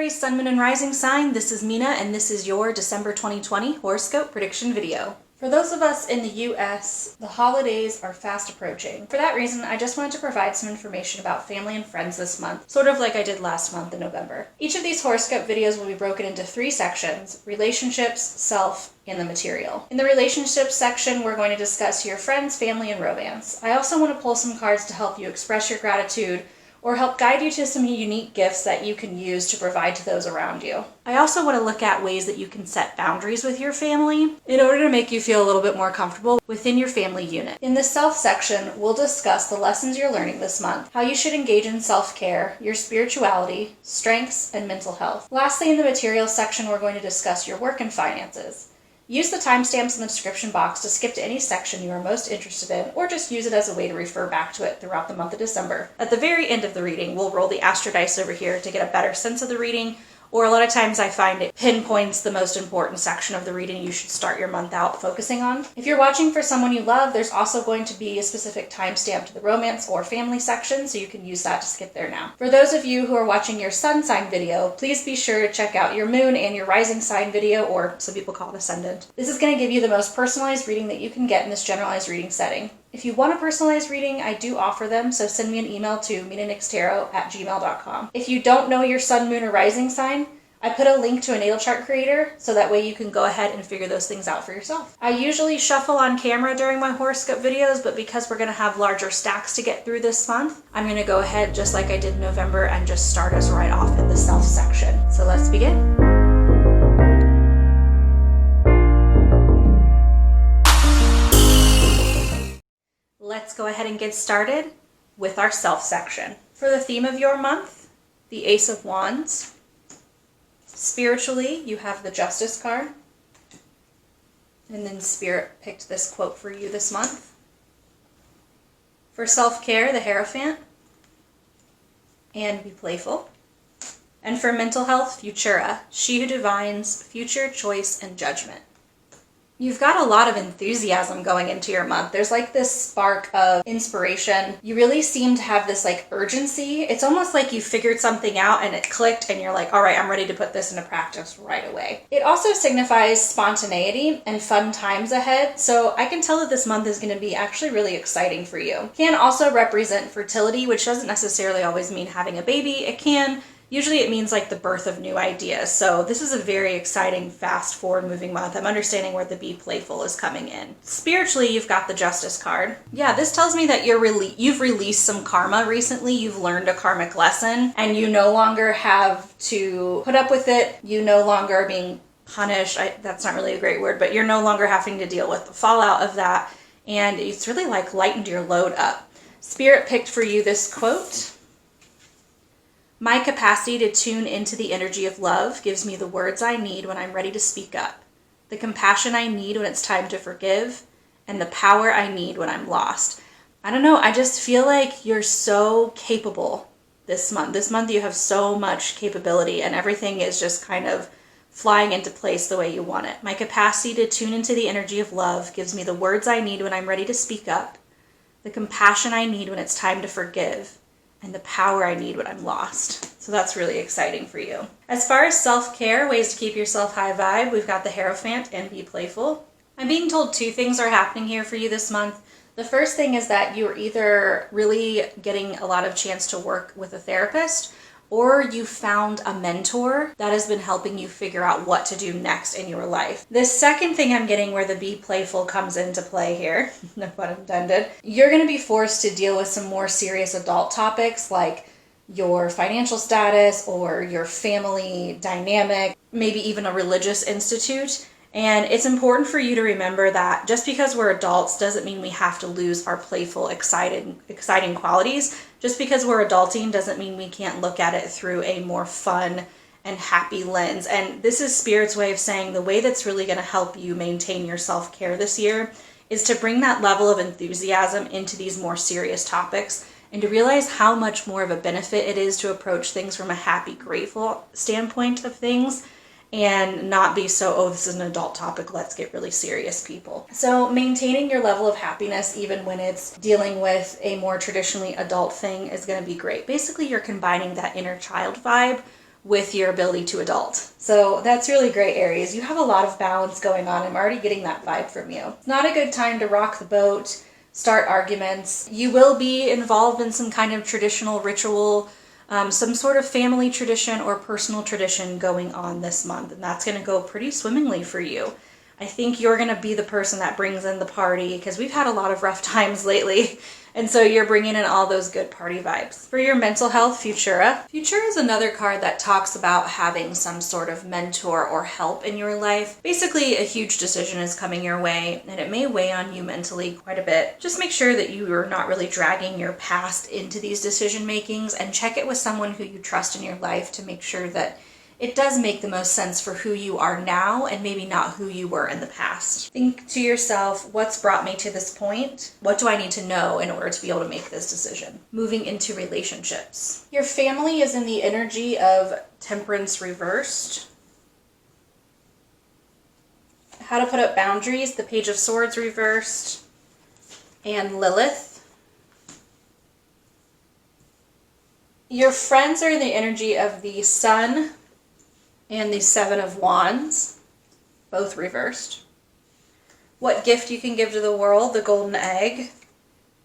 Aries, Sun, Moon, and Rising sign. This is Mina, and this is your December 2020 horoscope prediction video. For those of us in the US, the holidays are fast approaching. For that reason, I just wanted to provide some information about family and friends this month, sort of like I did last month in November. Each of these horoscope videos will be broken into 3 sections: relationships, self, and the material. In the relationships section, we're going to discuss your friends, family, and romance. I also want to pull some cards to help you express your gratitude or help guide you to some unique gifts that you can use to provide to those around you. I also want to look at ways that you can set boundaries with your family in order to make you feel a little bit more comfortable within your family unit. In the self section, we'll discuss the lessons you're learning this month, how you should engage in self-care, your spirituality, strengths, and mental health. Lastly, in the material section, we're going to discuss your work and finances. Use the timestamps in the description box to skip to any section you are most interested in, or just use it as a way to refer back to it throughout the month of December. At the very end of the reading, we'll roll the astro dice over here to get a better sense of the reading, or a lot of times I find it pinpoints the most important section of the reading you should start your month out focusing on. If you're watching for someone you love, there's also going to be a specific timestamp to the romance or family section, so you can use that to skip there now. For those of you who are watching your sun sign video, please be sure to check out your moon and your rising sign video, or some people call it ascendant. This is going to give you the most personalized reading that you can get in this generalized reading setting. If you want a personalized reading, I do offer them, so send me an email to minanixtarot@gmail.com. If you don't know your sun, moon, or rising sign, I put a link to a natal chart creator, so that way you can go ahead and figure those things out for yourself. I usually shuffle on camera during my horoscope videos, but because we're going to have larger stacks to get through this month, I'm going to go ahead just like I did in November and just start us right off in the self section. So let's begin. Let's go ahead and get started with our self section. For the theme of your month, the Ace of Wands. Spiritually, you have the Justice card. And then Spirit picked this quote for you this month. For self-care, the Hierophant. And be playful. And for mental health, Futura, she who divines future, choice, and judgment. You've got a lot of enthusiasm going into your month. There's like this spark of inspiration. You really seem to have this like urgency. It's almost like you figured something out and it clicked and you're like, all right, I'm ready to put this into practice right away. It also signifies spontaneity and fun times ahead. So I can tell that this month is going to be actually really exciting for you. It can also represent fertility, which doesn't necessarily always mean having a baby. It can. Usually it means like the birth of new ideas. So this is a very exciting, fast forward moving month. I'm understanding where the be playful is coming in. Spiritually, you've got the Justice card. Yeah, this tells me that you've released some karma recently. You've learned a karmic lesson and you no longer have to put up with it. You no longer are being punished. That's not really a great word, but you're no longer having to deal with the fallout of that. And it's really like lightened your load up. Spirit picked for you this quote. My capacity to tune into the energy of love gives me the words I need when I'm ready to speak up, the compassion I need when it's time to forgive, and the power I need when I'm lost. I don't know, I just feel like you're so capable this month. This month you have so much capability and everything is just kind of flying into place the way you want it. My capacity to tune into the energy of love gives me the words I need when I'm ready to speak up, the compassion I need when it's time to forgive, and the power I need when I'm lost. So that's really exciting for you. As far as self-care, ways to keep yourself high vibe, we've got the Hierophant and be playful. I'm being told 2 things are happening here for you this month. The first thing is that you're either really getting a lot of chance to work with a therapist, or you found a mentor that has been helping you figure out what to do next in your life. The second thing I'm getting where the be playful comes into play here, no pun intended, you're going to be forced to deal with some more serious adult topics like your financial status or your family dynamic, maybe even a religious institute. And it's important for you to remember that just because we're adults doesn't mean we have to lose our playful, exciting qualities. Just because we're adulting doesn't mean we can't look at it through a more fun and happy lens. And this is Spirit's way of saying the way that's really going to help you maintain your self-care this year is to bring that level of enthusiasm into these more serious topics and to realize how much more of a benefit it is to approach things from a happy, grateful standpoint of things and not be so, oh, this is an adult topic, let's get really serious, people. So maintaining your level of happiness even when it's dealing with a more traditionally adult thing is going to be great. Basically, you're combining that inner child vibe with your ability to adult. So that's really great, Aries. You have a lot of balance going on. I'm already getting that vibe from you. It's not a good time to rock the boat, start arguments. You will be involved in some kind of traditional ritual, some sort of family tradition or personal tradition going on this month, and that's going to go pretty swimmingly for you. I think you're going to be the person that brings in the party, because we've had a lot of rough times lately. And so you're bringing in all those good party vibes. For your mental health, Futura. Futura is another card that talks about having some sort of mentor or help in your life. Basically, a huge decision is coming your way, and it may weigh on you mentally quite a bit. Just make sure that you are not really dragging your past into these decision makings, and check it with someone who you trust in your life to make sure that it does make the most sense for who you are now and maybe not who you were in the past. Think to yourself, what's brought me to this point? What do I need to know in order to be able to make this decision? Moving into relationships. Your family is in the energy of Temperance reversed. How to put up boundaries, the Page of Swords reversed, and Lilith. Your friends are in the energy of the Sun and the Seven of Wands, both reversed. What gift you can give to the world, the Golden Egg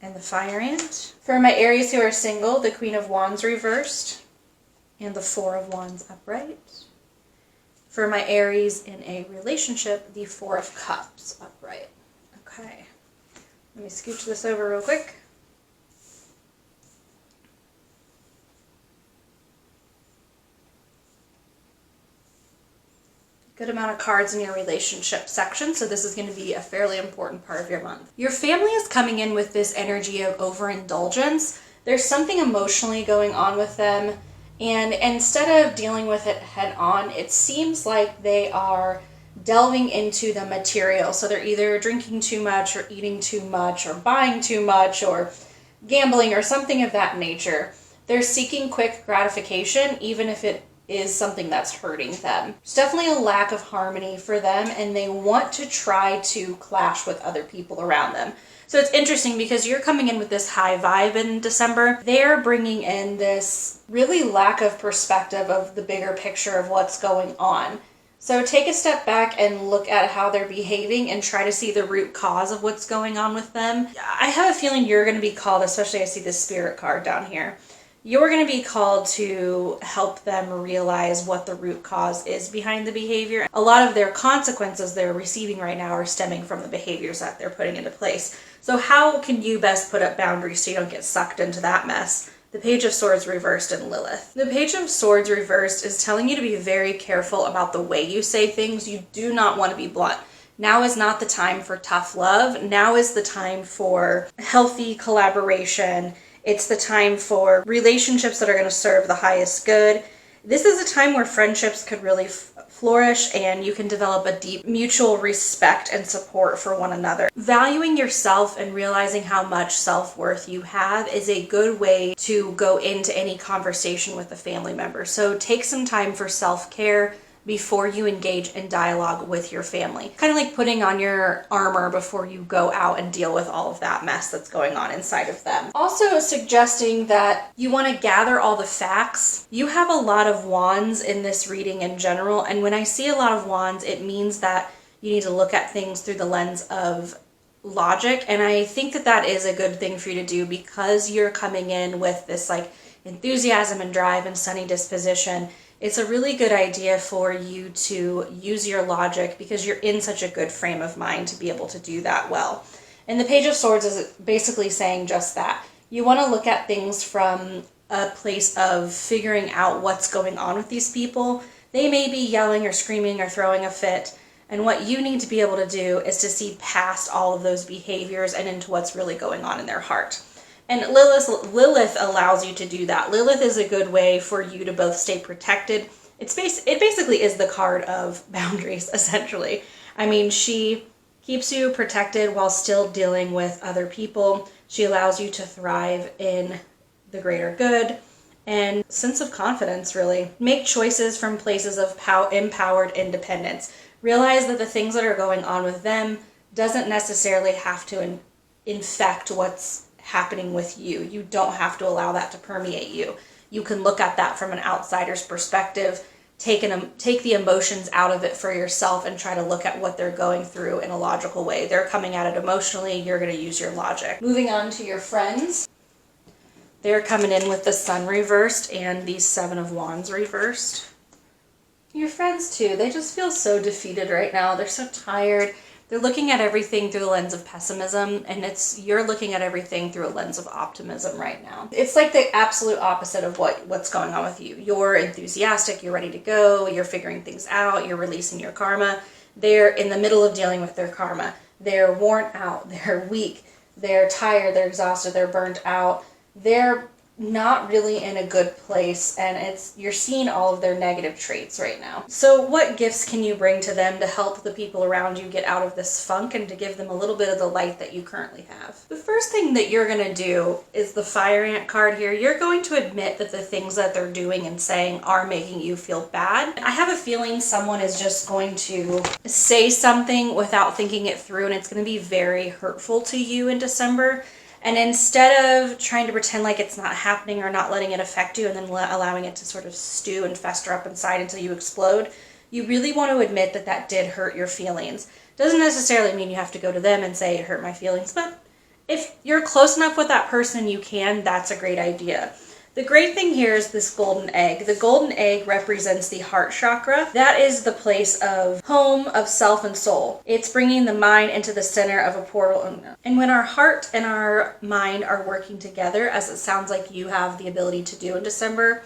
and the Fire Ant. For my Aries who are single, the Queen of Wands reversed and the Four of Wands upright. For my Aries in a relationship, the Four of Cups upright. Okay, let me scooch this over real quick. Good amount of cards in your relationship section, so this is going to be a fairly important part of your month. Your family is coming in with this energy of overindulgence. There's something emotionally going on with them, and instead of dealing with it head on, it seems like they are delving into the material. So they're either drinking too much or eating too much or buying too much or gambling or something of that nature. They're seeking quick gratification, even if it is something that's hurting them. There's definitely a lack of harmony for them, and they want to try to clash with other people around them. So it's interesting because you're coming in with this high vibe in December. They're bringing in this really lack of perspective of the bigger picture of what's going on. So take a step back and look at how they're behaving and try to see the root cause of what's going on with them. I have a feeling you're going to be called, especially I see this Spirit card down here. You're going to be called to help them realize what the root cause is behind the behavior. A lot of their consequences they're receiving right now are stemming from the behaviors that they're putting into place. So how can you best put up boundaries so you don't get sucked into that mess? The Page of Swords reversed and Lilith. The Page of Swords reversed is telling you to be very careful about the way you say things. You do not want to be blunt. Now is not the time for tough love. Now is the time for healthy collaboration. It's the time for relationships that are going to serve the highest good. This is a time where friendships could really flourish and you can develop a deep mutual respect and support for one another. Valuing yourself and realizing how much self-worth you have is a good way to go into any conversation with a family member. So take some time for self-care before you engage in dialogue with your family. Kind of like putting on your armor before you go out and deal with all of that mess that's going on inside of them. Also suggesting that you want to gather all the facts. You have a lot of wands in this reading in general, and when I see a lot of wands, it means that you need to look at things through the lens of logic, and I think that that is a good thing for you to do because you're coming in with this like enthusiasm and drive and sunny disposition. It's a really good idea for you to use your logic because you're in such a good frame of mind to be able to do that well. And the Page of Swords is basically saying just that. You want to look at things from a place of figuring out what's going on with these people. They may be yelling or screaming or throwing a fit, and what you need to be able to do is to see past all of those behaviors and into what's really going on in their heart. And Lilith allows you to do that. Lilith is a good way for you to both stay protected. It basically is the card of boundaries, essentially. I mean, she keeps you protected while still dealing with other people. She allows you to thrive in the greater good and sense of confidence, really. Make choices from places of empowered independence. Realize that the things that are going on with them doesn't necessarily have to infect what's happening with you. You don't have to allow that to permeate you. you can look at that from an outsider's perspective, take the emotions out of it for yourself and try to look at what they're going through in a logical way. They're coming at it emotionally, you're going to use your logic. Moving on to your friends. They're coming in with the Sun reversed and the Seven of Wands reversed. Your friends too, they just feel so defeated right now. They're so tired. They're looking at everything through the lens of pessimism, and you're looking at everything through a lens of optimism right now. It's like the absolute opposite of what's going on with you. You're enthusiastic, you're ready to go, you're figuring things out, you're releasing your karma. They're in the middle of dealing with their karma. They're worn out, they're weak, they're tired, they're exhausted, they're burnt out. They're not really in a good place, and you're seeing all of their negative traits right now. So what gifts can you bring to them to help the people around you get out of this funk and to give them a little bit of the light that you currently have? The first thing that you're going to do is the Fire Ant card here. You're going to admit that the things that they're doing and saying are making you feel bad. I have a feeling someone is just going to say something without thinking it through, and it's going to be very hurtful to you in December. And instead of trying to pretend like it's not happening or not letting it affect you and then allowing it to sort of stew and fester up inside until you explode, you really want to admit that that did hurt your feelings. Doesn't necessarily mean you have to go to them and say it hurt my feelings, but if you're close enough with that person you can, that's a great idea. The great thing here is this golden egg. The golden egg represents the heart chakra. That is the place of home, of self and soul. It's bringing the mind into the center of a portal. And when our heart and our mind are working together, as it sounds like you have the ability to do in December,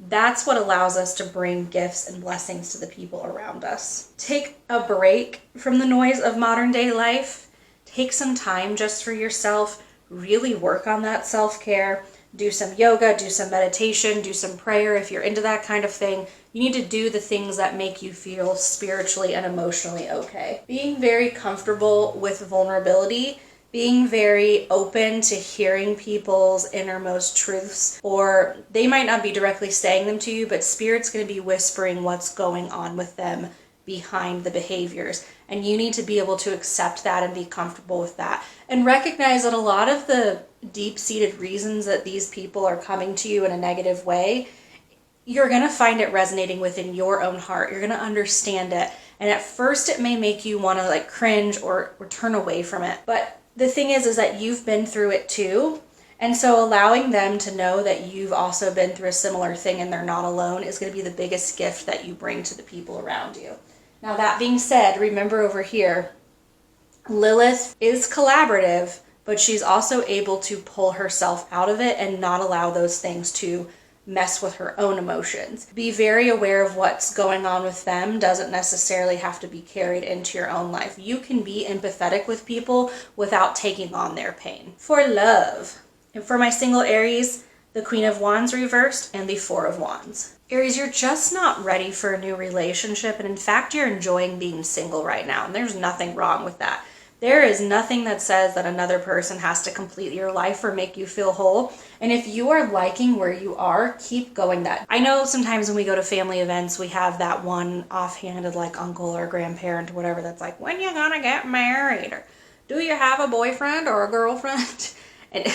that's what allows us to bring gifts and blessings to the people around us. Take a break from the noise of modern day life. Take some time just for yourself. Really work on that self-care. Do some yoga, do some meditation, do some prayer. If you're into that kind of thing, you need to do the things that make you feel spiritually and emotionally okay. Being very comfortable with vulnerability, being very open to hearing people's innermost truths, or they might not be directly saying them to you, but Spirit's going to be whispering what's going on with them behind the behaviors. And you need to be able to accept that and be comfortable with that. And recognize that a lot of the deep-seated reasons that these people are coming to you in a negative way, you're going to find it resonating within your own heart. You're going to understand it. And at first it may make you want to cringe or turn away from it. But the thing is that you've been through it too. And so allowing them to know that you've also been through a similar thing and they're not alone is going to be the biggest gift that you bring to the people around you. Now that being said, remember over here, Lilith is collaborative, but she's also able to pull herself out of it and not allow those things to mess with her own emotions. Be very aware of what's going on with them. Doesn't necessarily have to be carried into your own life. You can be empathetic with people without taking on their pain. For love, and for my single Aries, the Queen of Wands reversed and the Four of Wands. Aries, you're just not ready for a new relationship, and in fact, you're enjoying being single right now, and there's nothing wrong with that. There is nothing that says that another person has to complete your life or make you feel whole. And if you are liking where you are, keep going that. I know sometimes when we go to family events, we have that one offhanded uncle or grandparent or whatever that's like, when you gonna get married? Or do you have a boyfriend or a girlfriend? And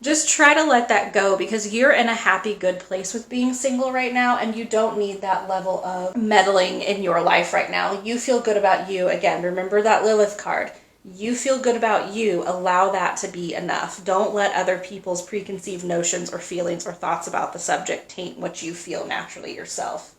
just try to let that go, because you're in a happy, good place with being single right now, and you don't need that level of meddling in your life right now. You feel good about you. Again, remember that Lilith card. You feel good about you. Allow that to be enough. Don't let other people's preconceived notions or feelings or thoughts about the subject taint what you feel naturally yourself.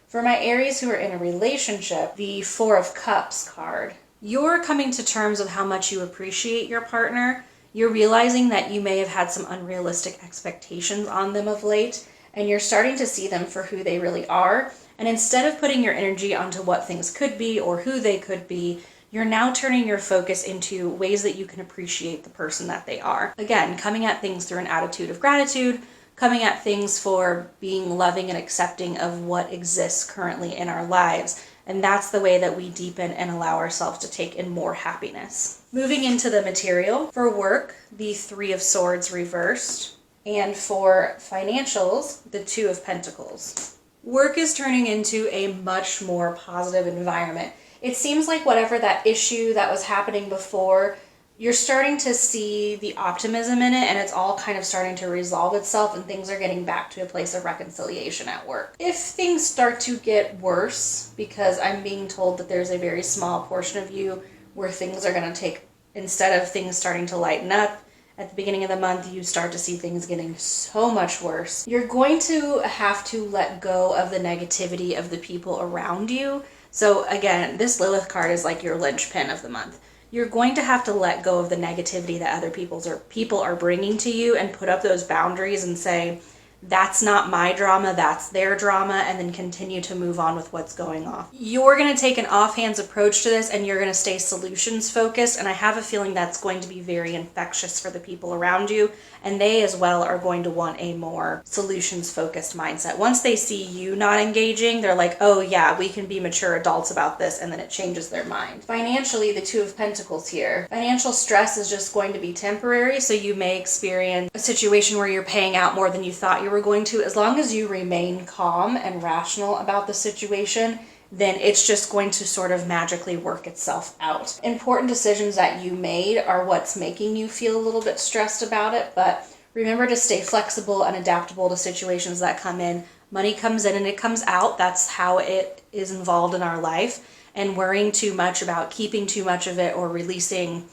For my Aries who are in a relationship, the Four of Cups card. You're coming to terms with how much you appreciate your partner. You're realizing that you may have had some unrealistic expectations on them of late, and you're starting to see them for who they really are. And instead of putting your energy onto what things could be or who they could be, you're now turning your focus into ways that you can appreciate the person that they are. Again, coming at things through an attitude of gratitude, coming at things for being loving and accepting of what exists currently in our lives. And that's the way that we deepen and allow ourselves to take in more happiness. Moving into the material, for work, the Three of Swords reversed. And for financials, the Two of Pentacles. Work is turning into a much more positive environment. It seems like whatever that issue that was happening before, you're starting to see the optimism in it, and it's all kind of starting to resolve itself, and things are getting back to a place of reconciliation at work. If things start to get worse, because I'm being told that there's a very small portion of you where things are going to take, instead of things starting to lighten up at the beginning of the month, you start to see things getting so much worse. You're going to have to let go of the negativity of the people around you. So again, this Lilith card is like your linchpin of the month. You're going to have to let go of the negativity that other people are bringing to you, and put up those boundaries and say, that's not my drama, that's their drama, and then continue to move on with what's going on. You're going to take an offhands approach to this, and you're going to stay solutions focused, and I have a feeling that's going to be very infectious for the people around you, and they as well are going to want a more solutions focused mindset. Once they see you not engaging, they're like, oh yeah, we can be mature adults about this, and then it changes their mind. Financially, the Two of Pentacles here. Financial stress is just going to be temporary, so you may experience a situation where you're paying out more than you thought you were going to. As long as you remain calm and rational about the situation, then it's just going to sort of magically work itself out. Important decisions that you made are what's making you feel a little bit stressed about it, but remember to stay flexible and adaptable to situations that come in. Money comes in and it comes out. That's how it is involved in our life, and worrying too much about keeping too much of it or releasing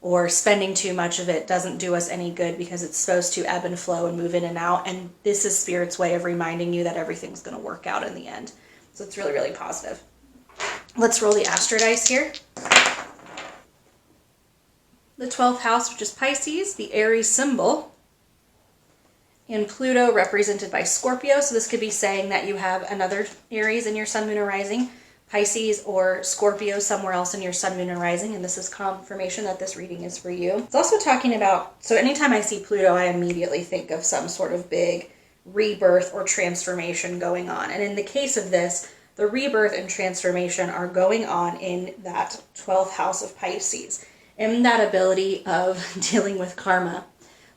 or spending too much of it doesn't do us any good, because it's supposed to ebb and flow and move in and out, and this is Spirit's way of reminding you that everything's going to work out in the end. So it's really, really positive. Let's roll the Astro dice here. The 12th house, which is Pisces, the Aries symbol, and Pluto represented by Scorpio. So this could be saying that you have another Aries in your Sun, Moon, or Rising, Pisces or Scorpio somewhere else in your Sun, Moon, and Rising, and this is confirmation that this reading is for you. It's also talking about, so anytime I see Pluto, I immediately think of some sort of big rebirth or transformation going on. And in the case of this, the rebirth and transformation are going on in that 12th house of Pisces, in that ability of dealing with karma,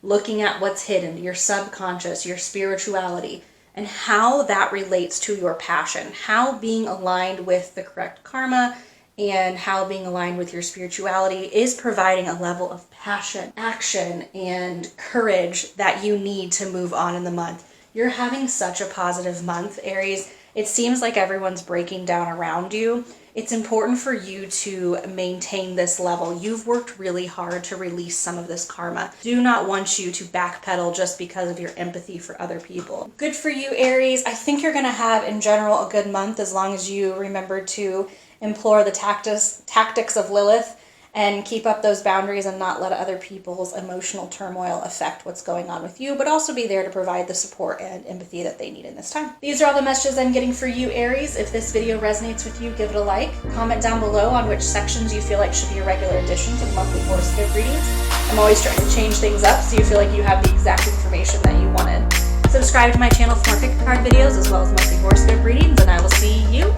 looking at what's hidden, your subconscious, your spirituality, and how that relates to your passion, how being aligned with the correct karma and how being aligned with your spirituality is providing a level of passion, action, and courage that you need to move on in the month. You're having such a positive month, Aries. It seems like everyone's breaking down around you. It's important for you to maintain this level. You've worked really hard to release some of this karma. Do not want you to backpedal just because of your empathy for other people. Good for you, Aries. I think you're going to have, in general, a good month as long as you remember to implore the tactics of Lilith and keep up those boundaries and not let other people's emotional turmoil affect what's going on with you, but also be there to provide the support and empathy that they need in this time. These are all the messages I'm getting for you, Aries. If this video resonates with you, give it a like. Comment down below on which sections you feel like should be a regular addition to the monthly horoscope readings. I'm always trying to change things up so you feel like you have the exact information that you wanted. Subscribe to my channel for more pick a card videos as well as monthly horoscope readings, and I will see you